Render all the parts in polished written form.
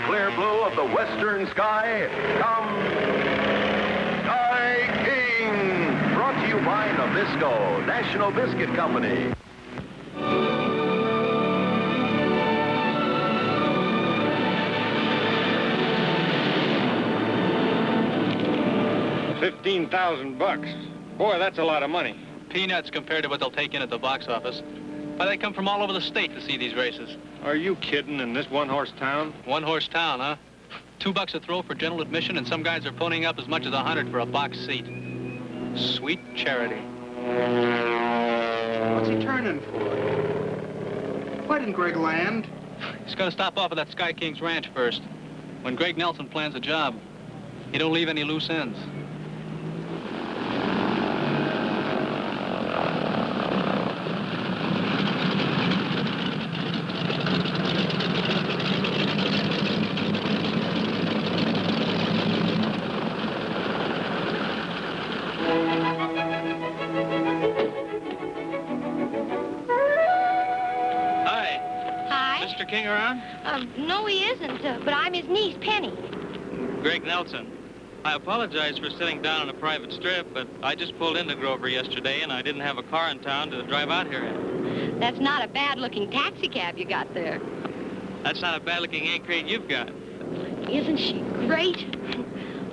clear blue of the western sky comes Sky King, brought to you by Nabisco, National Biscuit Company. $15,000. Boy, that's a lot of money. Peanuts compared to what they'll take in at the box office. Why, they come from all over the state to see these races. Are you kidding, in this one-horse town? One-horse town, huh? $2 a throw for general admission, and some guys are ponying up as much as $100 for a box seat. Sweet charity. What's he turning for? Why didn't Greg land? He's got to stop off at that Sky King's ranch first. When Greg Nelson plans a job, he don't leave any loose ends. King around? No, he isn't, but I'm his niece, Penny. Greg Nelson. I apologize for sitting down on a private strip, but I just pulled into Grover yesterday, and I didn't have a car in town to drive out here in. That's not a bad-looking taxi cab you got there. That's not a bad-looking egg crate you've got. Isn't she great?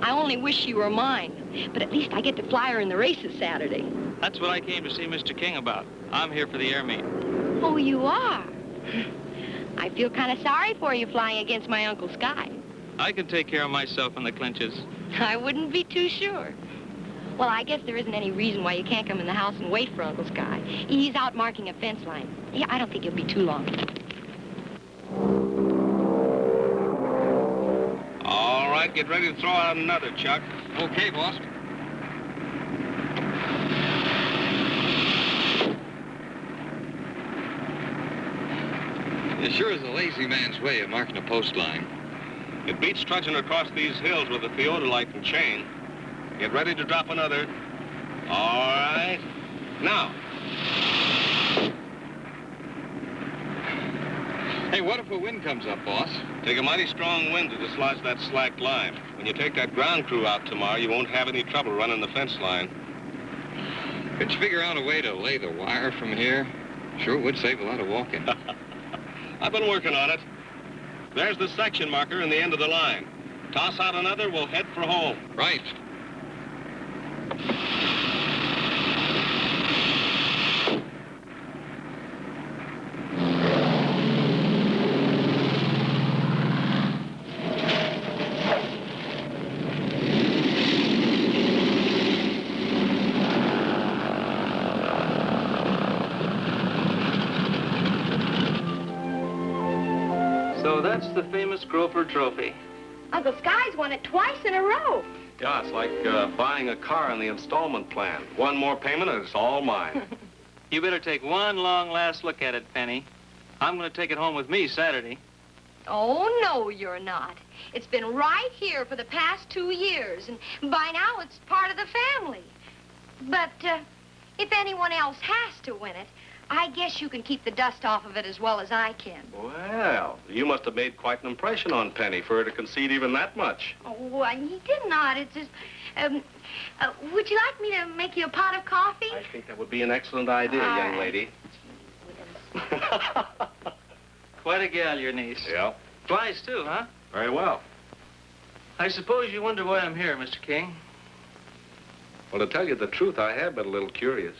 I only wish she were mine, but at least I get to fly her in the races Saturday. That's what I came to see Mr. King about. I'm here for the air meet. Oh, you are? I feel kind of sorry for you flying against my Uncle Sky. I can take care of myself in the clinches. I wouldn't be too sure. Well, I guess there isn't any reason why you can't come in the house and wait for Uncle Sky. He's out marking a fence line. Yeah, I don't think he'll be too long. All right, get ready to throw out another, Chuck. Okay, boss. It sure is a lazy man's way of marking a post line. It beats trudging across these hills with a theodolite and chain. Get ready to drop another. All right. Now. Hey, what if a wind comes up, boss? Take a mighty strong wind to dislodge that slack line. When you take that ground crew out tomorrow, you won't have any trouble running the fence line. Could you figure out a way to lay the wire from here? Sure would save a lot of walking. I've been working on it. There's the section marker in the end of the line. Toss out another, we'll head for home. Right. So that's the famous Grover Trophy. Uncle Sky's won it twice in a row. Yeah, it's like buying a car on the installment plan. One more payment and it's all mine. You better take one long last look at it, Penny. I'm going to take it home with me Saturday. Oh, no, you're not. It's been right here for the past 2 years, and by now it's part of the family. But if anyone else has to win it, I guess you can keep the dust off of it as well as I can. Well, you must have made quite an impression on Penny for her to concede even that much. Oh, he did not. It's just... would you like me to make you a pot of coffee? I think that would be an excellent idea, young lady. Quite a gal, your niece. Yeah. Flies, too, huh? Very well. I suppose you wonder why I'm here, Mr. King. Well, to tell you the truth, I have been a little curious.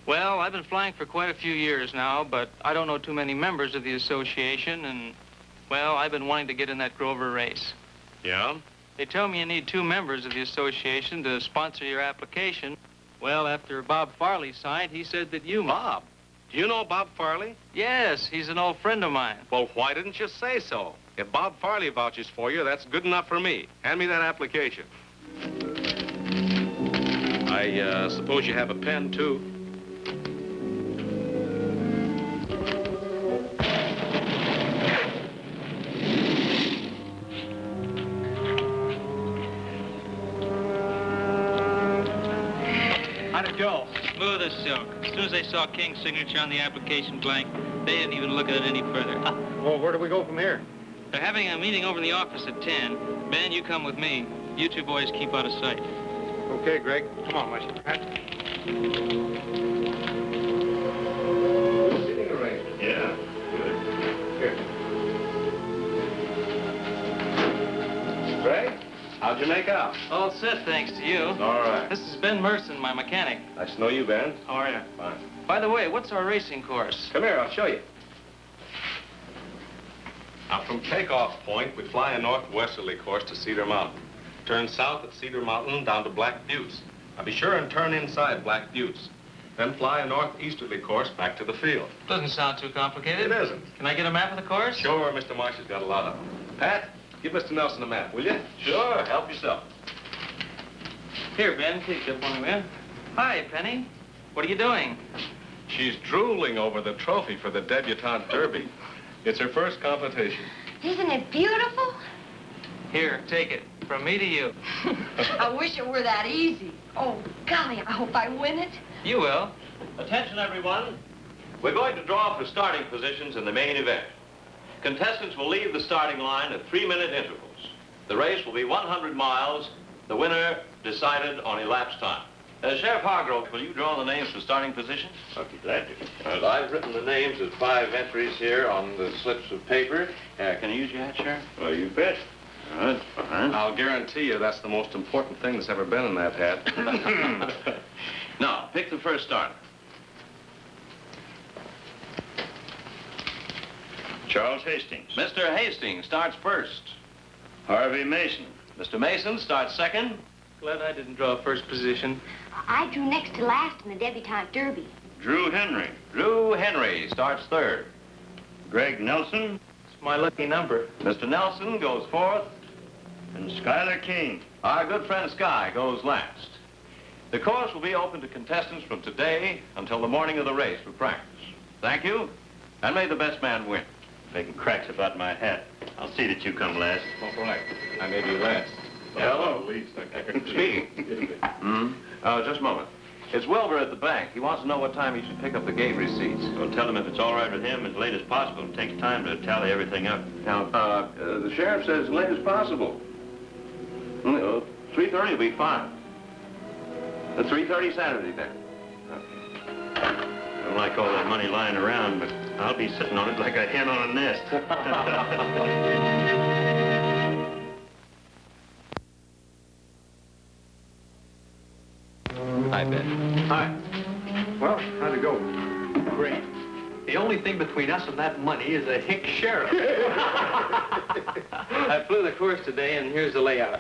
Well, I've been flying for quite a few years now, but I don't know too many members of the association, and, well, I've been wanting to get in that Grover race. Yeah? They tell me you need 2 members of the association to sponsor your application. Well, after Bob Farley signed, he said that you... Bob? Do you know Bob Farley? Yes, he's an old friend of mine. Well, why didn't you say so? If Bob Farley vouches for you, that's good enough for me. Hand me that application. I suppose you have a pen, too. How'd it go? Smooth as silk. As soon as they saw King's signature on the application blank, they didn't even look at it any further. Well, where do we go from here? They're having a meeting over in the office at 10. Ben, you come with me. You two boys keep out of sight. Okay, Greg. Come on, Marshal. Sitting arrangement. Yeah, good. Here. Greg, how'd you make out? All set, thanks to you. All right. This is Ben Merson, my mechanic. Nice to know you, Ben. How are you? Fine. By the way, what's our racing course? Come here, I'll show you. Now, from takeoff point, we fly a northwesterly course to Cedar Mountain. Turn south at Cedar Mountain down to Black Buttes. Now, be sure and turn inside Black Buttes. Then fly a northeasterly course back to the field. Doesn't sound too complicated. It isn't. Can I get a map of the course? Sure, Mr. Marsh has got a lot of them. Pat, give Mr. Nelson a map, will you? Sure, help yourself. Here, Ben, take it for me, man. Hi, Penny. What are you doing? She's drooling over the trophy for the Debutante Derby. It's her first competition. Isn't it beautiful? Here, take it. From me to you. I wish it were that easy. Oh, golly, I hope I win it. You will. Attention, everyone. We're going to draw for starting positions in the main event. Contestants will leave the starting line at 3-minute intervals. The race will be 100 miles. The winner decided on elapsed time. Sheriff Hargrove, will you draw the names for starting positions? I'll be glad to. I've written the names of 5 entries here on the slips of paper. Can I use your hat, Sheriff? Well, you bet. That's fine. I'll guarantee you that's the most important thing that's ever been in that hat. Now, pick the first starter. Charles Hastings. Mr. Hastings starts first. Harvey Mason. Mr. Mason starts second. Glad I didn't draw first position. I drew next to last in the Debutante Derby. Drew Henry. Drew Henry starts third. Greg Nelson. It's my lucky number. Mr. Nelson goes fourth. And Schuyler King. Our good friend Sky goes last. The course will be open to contestants from today until the morning of the race for practice. Thank you, and may the best man win. Making cracks about my hat. I'll see that you come last. All right. I may be last. Hello. Least. Speaking. Just a moment. It's Wilbur at the bank. He wants to know what time he should pick up the gate receipts. Well, tell him if it's all right with him, as late as possible. It takes time to tally everything up. Now, the sheriff says as late as possible. 3:30 will be fine. 3:30 Saturday, then. I don't like all that money lying around, but I'll be sitting on it like a hen on a nest. Hi, Ben. Hi. Well, how'd it go? Great. The only thing between us and that money is a hick sheriff. I flew the course today, and here's the layout.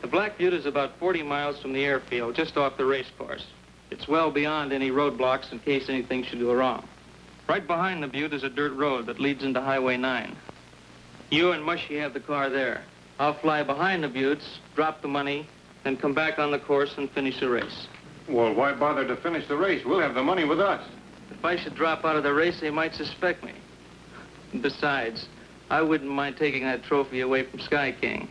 The Black Butte is about 40 miles from the airfield, just off the race course. It's well beyond any roadblocks in case anything should go wrong. Right behind the butte is a dirt road that leads into Highway 9. You and Mushy have the car there. I'll fly behind the buttes, drop the money, then come back on the course and finish the race. Well, why bother to finish the race? We'll have the money with us. If I should drop out of the race, they might suspect me. Besides, I wouldn't mind taking that trophy away from Sky King.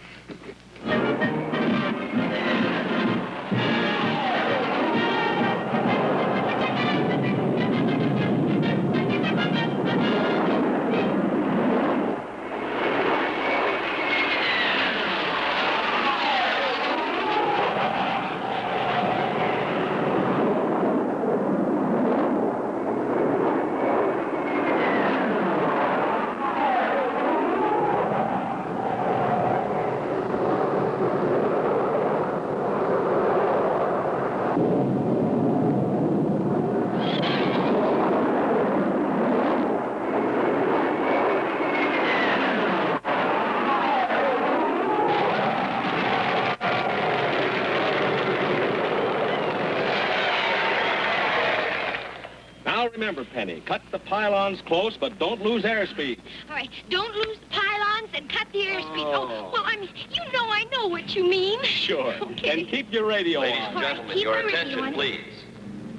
Remember, Penny, cut the pylons close, but don't lose airspeed. All right, don't lose the pylons and cut the airspeed. Oh, well, I mean, I know what you mean. Sure. Okay. And keep your radio Ladies on. and gentlemen, keep your my radio attention, on. please.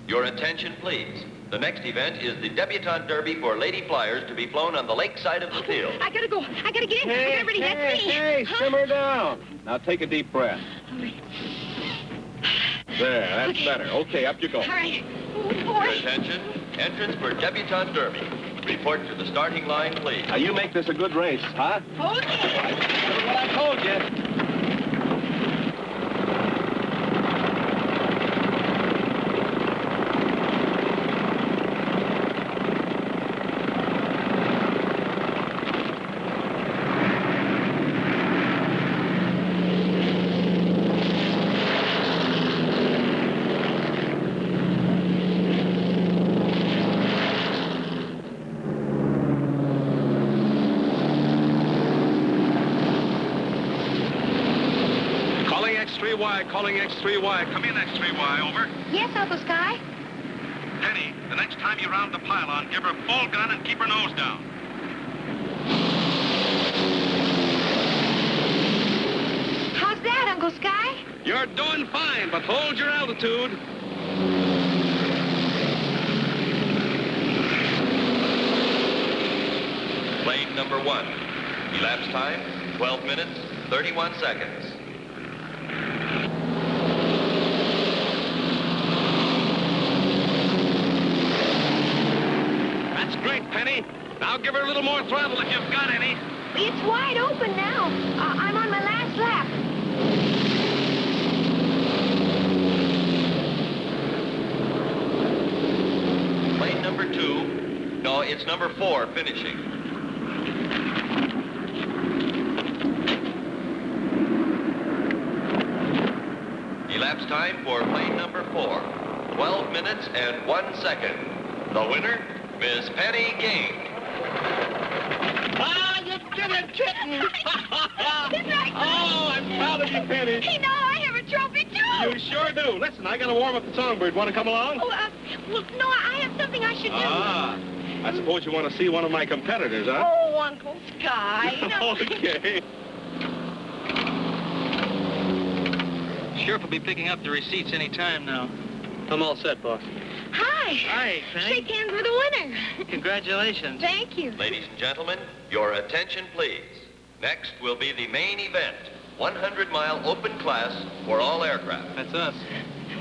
Your attention, please. The next event is the Debutante Derby for Lady Flyers to be flown on the lakeside of the field. I gotta go. I gotta get in. I gotta ready. That's me. Hey, Huh? simmer down. Now take a deep breath. All right. There, that's Okay. better. Okay, up you go. All right. Oh, Your boy. attention, entrance for Debutante Derby. Report to the starting line, please. Now, you make this a good race, huh? Okay. That's what I told you. Calling X3Y, calling X3Y. Come in, X3Y, over. Yes, Uncle Sky? Penny, the next time you round the pylon, give her full gun and keep her nose down. How's that, Uncle Sky? You're doing fine, but hold your altitude. Plane number 1. Elapsed time, 12 minutes, 31 seconds. That's great, Penny. Now give her a little more throttle if you've got any. It's wide open now. I'm on my last lap. Plane number 2. No, it's number 4 finishing. Elapsed time for plane number 4. 12 minutes and 1 second. The winner, Miss Penny King. Ah, you did it, kitten! Didn't I? Oh, I'm proud of you, Penny. Hey, no, I have a trophy, too. You sure do. Listen, I gotta warm up the Songbird. Want to come along? Oh, well, no, I have something I should do. Ah, I suppose you want to see one of my competitors, huh? Oh, Uncle Sky. No. Okay. Sheriff will be picking up the receipts any time now. I'm all set, boss. Hi. Hi, Penny. Shake hands with the winner. Congratulations. Thank you. Ladies and gentlemen, your attention, please. Next will be the main event. 100-mile open class for all aircraft. That's us.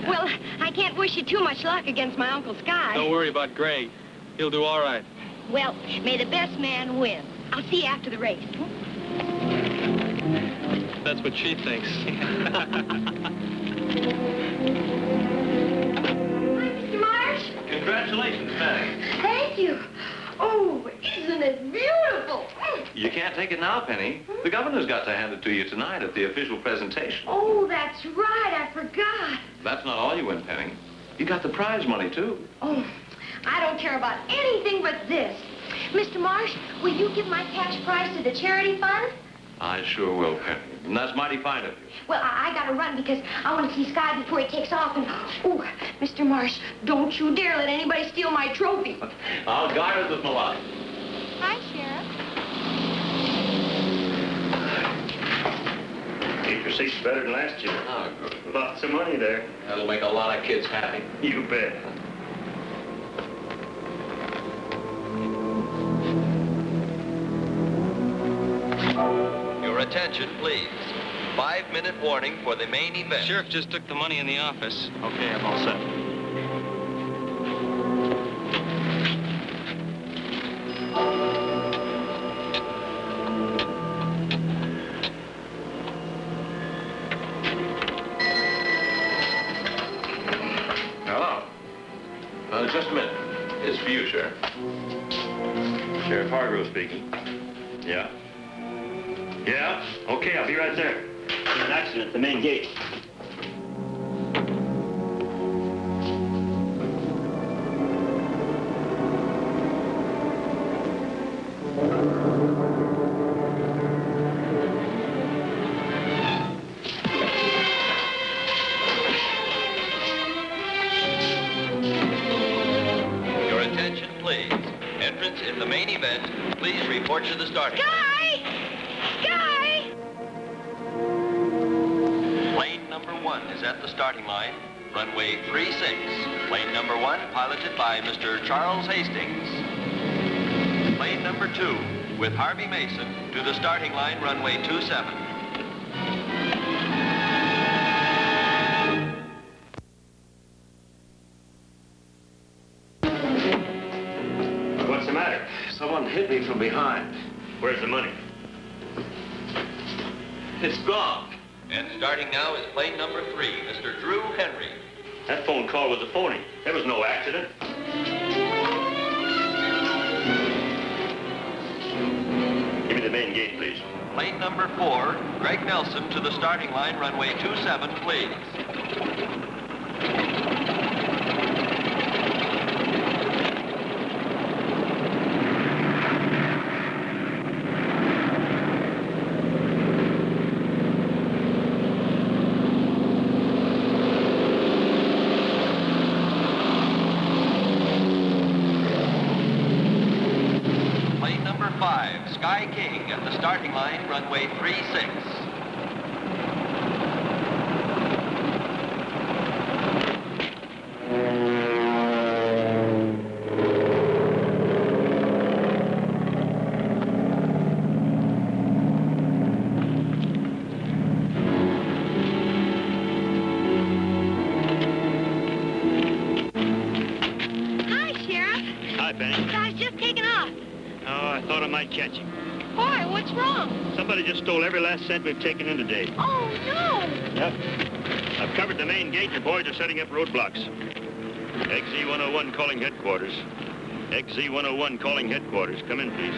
Well, I can't wish you too much luck against my Uncle Sky. Don't worry about Greg. He'll do all right. Well, may the best man win. I'll see you after the race. That's what she thinks. Hi, Mr. Marsh. Congratulations, Penny. Thank you. Oh, isn't it beautiful? You can't take it now, Penny. The governor's got to hand it to you tonight at the official presentation. Oh, that's right. I forgot. That's not all you win, Penny. You got the prize money, too. Oh, I don't care about anything but this. Mr. Marsh, will you give my cash prize to the charity fund? I sure will, Penny. And that's mighty fine of you. Well, I gotta run because I want to see Sky before he takes off. And, oh, Mr. Marsh, don't you dare let anybody steal my trophy. I'll guard it with my life. Hi, Sheriff. Keep your seats better than last year. Oh, good. Lots of money there. That'll make a lot of kids happy. You bet. Your attention, please. 5-minute warning for the main event. Sheriff just took the money in the office. Okay, I'm all set. Hello. Just a minute. It's for you, Sheriff. Sheriff Hargrove speaking. Yeah? Yeah? Okay, I'll be right there. There's an accident at the main gate. Your attention, please. Entrance in the main event. Please report to the starting. Sky! Sky! Plane number 1 is at the starting line. Runway 36. Plane number 1 piloted by Mr. Charles Hastings. Plane number 2 with Harvey Mason to the starting line, runway 27. What's the matter? Someone hit me from behind. Where's the money? It's gone. And starting now is plane number 3, Mr. Drew Henry. That phone call was a phony. There was no accident. Give me the main gate, please. Plane number 4, Greg Nelson to the starting line, runway 27, please. Plane number 5, Sky King at the starting line, runway 36. Hi, Sheriff. Hi, Benny. I was just taking off. Oh, I thought I might catch you. Boy, what's wrong? Somebody just stole every last cent we've taken in today. Oh, no. Yep. I've covered the main gate and the boys are setting up roadblocks. XZ-101 calling headquarters. XZ-101 calling headquarters. Come in, please.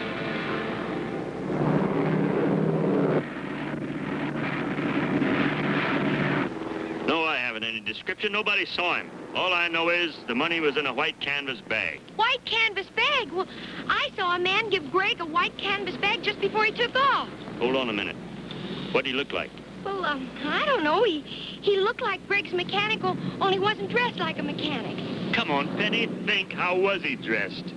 No, I haven't any description. Nobody saw him. All I know is the money was in a white canvas bag. White canvas bag? Well, I saw a man give Greg a white canvas bag just before he took off. Hold on a minute. What did he look like? Well, I don't know. He looked like Greg's mechanic, only wasn't dressed like a mechanic. Come on, Penny, think. How was he dressed?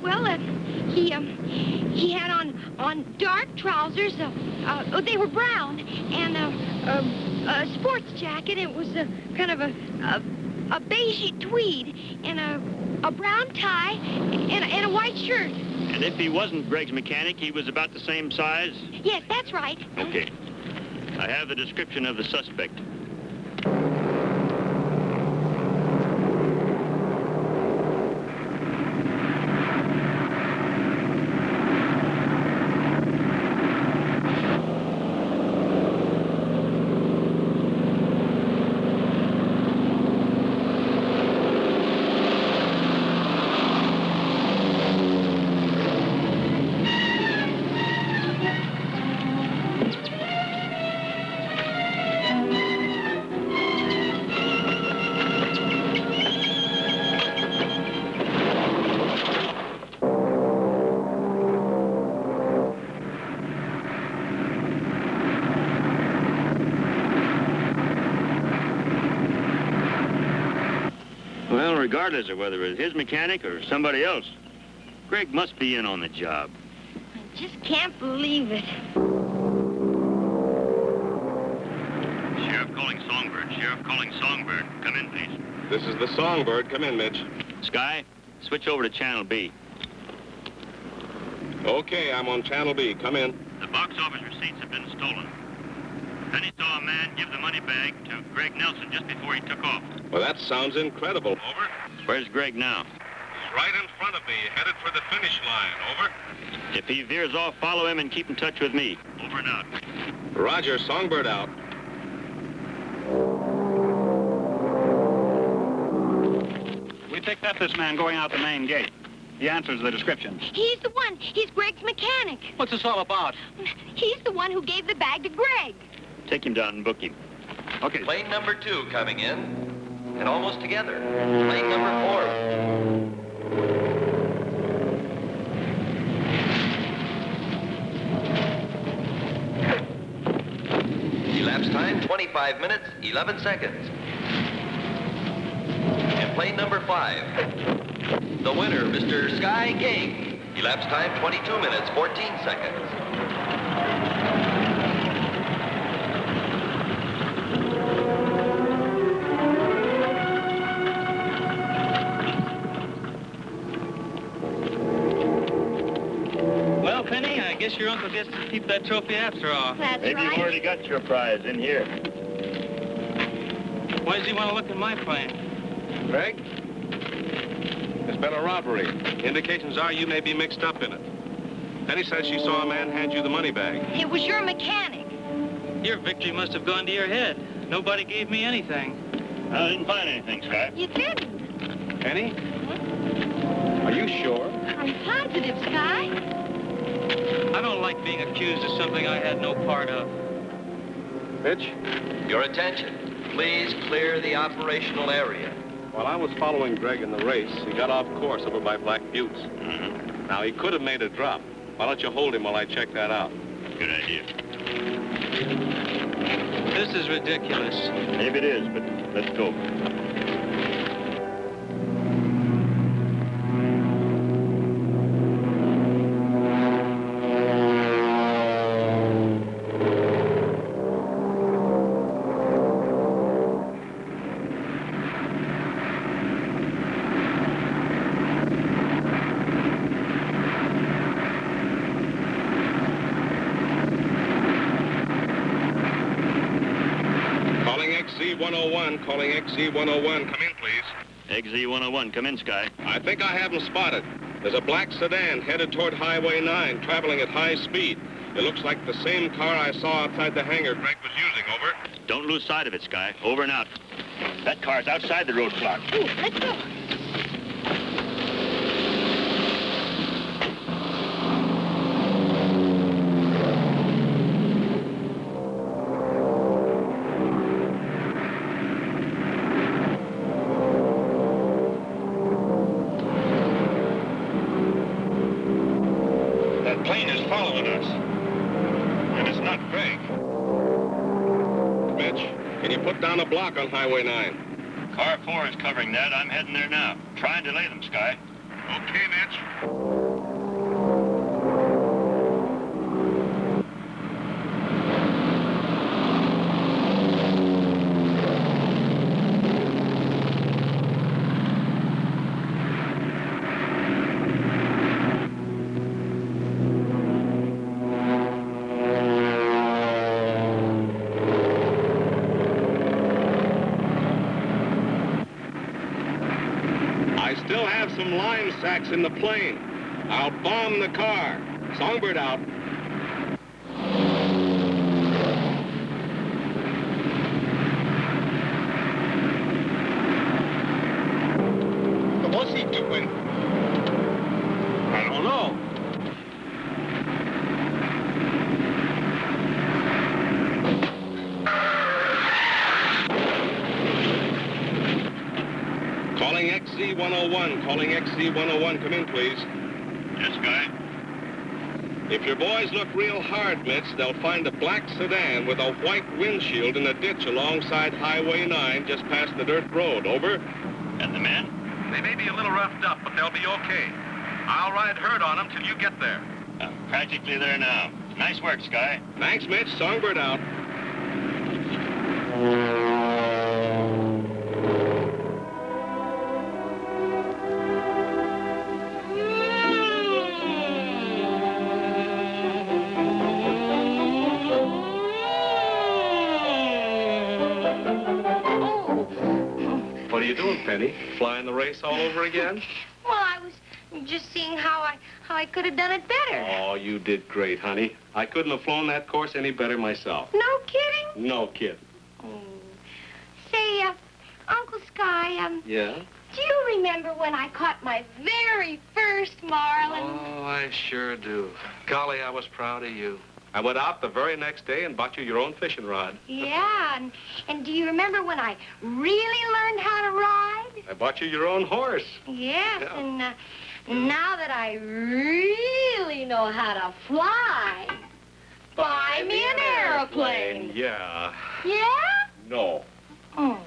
Well, he had on dark trousers. They were brown, and a sports jacket. It was kind of a beige tweed, and a brown tie, and a white shirt. And if he wasn't Greg's mechanic, he was about the same size? Yes, that's right. Okay. I have the description of the suspect. Well, regardless of whether it's his mechanic or somebody else, Greg must be in on the job. I just can't believe it. Sheriff calling Songbird. Sheriff calling Songbird. Come in, please. This is the Songbird. Come in, Mitch. Sky, switch over to Channel B. Okay, I'm on Channel B. Come in. The box office receipts have been stolen. Penny saw a man give the money bag to Greg Nelson just before he took off. Well, that sounds incredible. Over. Where's Greg now? He's right in front of me, headed for the finish line. Over. If he veers off, follow him and keep in touch with me. Over and out. Roger, Songbird out. We picked up this man going out the main gate. He answers the description. He's the one. He's Greg's mechanic. What's this all about? He's the one who gave the bag to Greg. Take him down and book him. Okay. Plane number 2 coming in. And almost together. Plane number 4. Elapsed time, 25 minutes, 11 seconds. And plane number 5. The winner, Mr. Sky King. Elapsed time, 22 minutes, 14 seconds. Well, Penny, I guess your uncle gets to keep that trophy after all. That's Maybe right. you've already got your prize in here. Why does he want to look at my plane? Greg? This been a robbery. Indications are you may be mixed up in it. Penny says she saw a man hand you the money bag. It was your mechanic. Your victory must have gone to your head. Nobody gave me anything. I didn't find anything, Sky. You didn't. Penny? Are you sure? I'm positive, Sky. I don't like being accused of something I had no part of. Mitch? Your attention. Please clear the operational area. While I was following Greg in the race, he got off course over by Black Buttes. Now, he could have made a drop. Why don't you hold him while I check that out? Good idea. This is ridiculous. Maybe it is, but let's go. XZ-101, calling XZ-101. Come in, please. XZ-101, come in, Sky. I think I have him spotted. There's a black sedan headed toward Highway 9, traveling at high speed. It looks like the same car I saw outside the hangar Greg was using, over. Don't lose sight of it, Sky. Over and out. That car's outside the roadblock. Ooh, let's go. Plane is following us. And it's not Greg. Mitch, can you put down a block on Highway 9? Car 4 is covering that. I'm heading there now. Try and delay them, Sky. Okay, Mitch. Some lime sacks in the plane. I'll bomb the car. Songbird out. What's he doing? I don't know. Calling XZ-101, calling XZ-101. Come in, please. Yes, Sky. If your boys look real hard, Mitch, they'll find a black sedan with a white windshield in a ditch alongside Highway 9 just past the dirt road. Over. And the men? They may be a little roughed up, but they'll be okay. I'll ride herd on them till you get there. I'm practically there now. Nice work, Sky. Thanks, Mitch. Songbird out. What are you doing, Penny? Flying the race all over again? Well, I was just seeing how I could have done it better. Oh, you did great, honey. I couldn't have flown that course any better myself. No kidding? No kidding. Oh. Say, Uncle Sky, Yeah? do you remember when I caught my very first marlin? Oh, I sure do. Golly, I was proud of you. I went out the very next day and bought you your own fishing rod. Yeah, and do you remember when I really learned how to ride? I bought you your own horse. Yes, Yeah. and now that I really know how to fly, buy me an airplane. Yeah. Yeah? No. Oh.